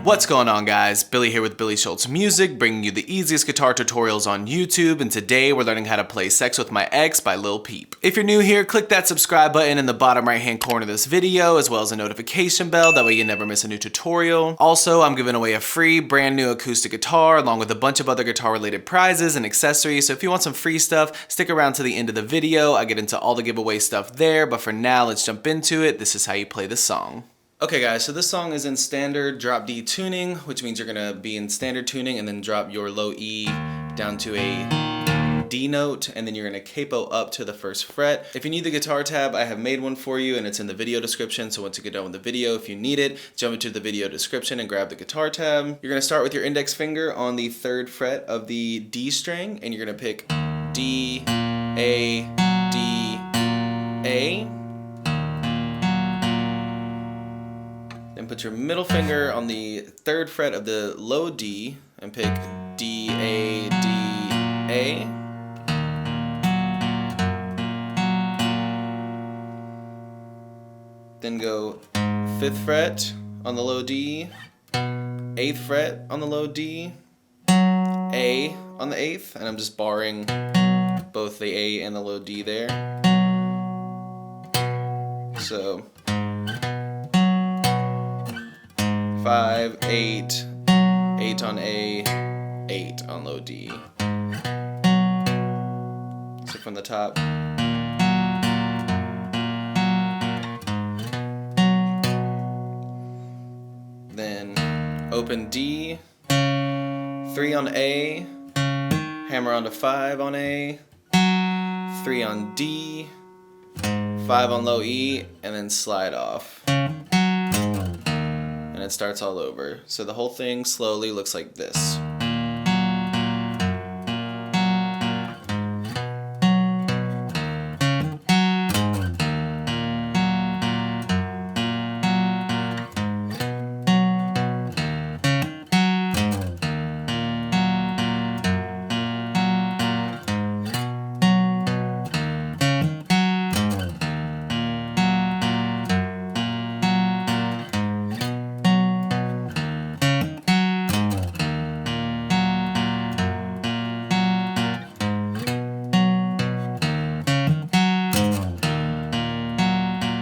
What's going on, guys? Billy here with Billy Schultz Music, bringing you the easiest guitar tutorials on YouTube, and today we're learning how to play Sex With My Ex by Lil Peep. If you're new here, click that subscribe button in the bottom right hand corner of this video, as well as a notification bell, that way you never miss a new tutorial. Also, I'm giving away a free brand new acoustic guitar, along with a bunch of other guitar related prizes and accessories, so if you want some free stuff, stick around to the end of the video. I get into all the giveaway stuff there, but for now, let's jump into it. This is how you play the song. Okay guys, so this song is in standard drop D tuning, which means you're gonna be in standard tuning and then drop your low E down to a D note, and then you're gonna capo up to the first fret. If you need the guitar tab, I have made one for you and it's in the video description, so once you get done with the video, if you need it, jump into the video description and grab the guitar tab. You're gonna start with your index finger on the 3rd fret of the D string, and you're gonna pick D, A, D, A. Then put your middle finger on the 3rd fret of the low D and pick D, A, D, A. Then go 5th fret on the low D, 8th fret on the low D, A on the 8th, and I'm just barring both the A and the low D there. So 5, 8, 8 on A, 8 on low D. So from the top. Then open D, 3 on A, hammer onto 5 on A, 3 on D, 5 on low E, and then slide off. And it starts all over. So the whole thing slowly looks like this.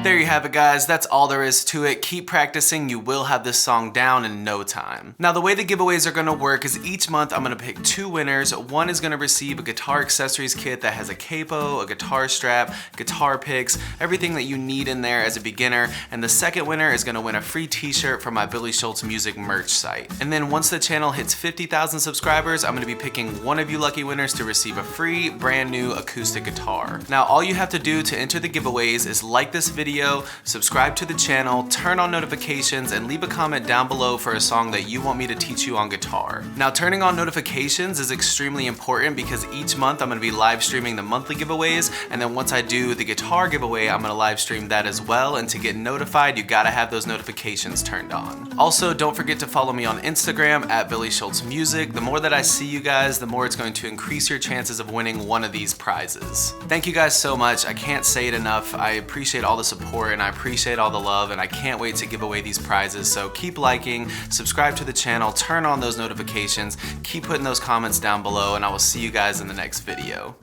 There you have it, guys. That's all there is to it. Keep practicing. You will have this song down in no time. Now, the way the giveaways are gonna work is each month I'm gonna pick 2 winners. One is gonna receive a guitar accessories kit that has a capo, a guitar strap, guitar picks, everything that you need in there as a beginner. And the second winner is gonna win a free t-shirt from my Billy Schultz Music merch site. And then once the channel hits 50,000 subscribers, I'm gonna be picking one of you lucky winners to receive a free brand new acoustic guitar. Now, all you have to do to enter the giveaways is like this video, subscribe to the channel, turn on notifications, and leave a comment down below for a song that you want me to teach you on guitar. Now, turning on notifications is extremely important because each month I'm gonna be live streaming the monthly giveaways, and then once I do the guitar giveaway, I'm gonna live stream that as well, and to get notified, you gotta have those notifications turned on. Also, don't forget to follow me on Instagram at Billy Schultz Music. The more that I see you guys, the more it's going to increase your chances of winning one of these prizes. Thank you guys so much. I can't say it enough. I appreciate all the support and I appreciate all the love, and I can't wait to give away these prizes. So keep liking, subscribe to the channel, turn on those notifications, keep putting those comments down below, and I will see you guys in the next video.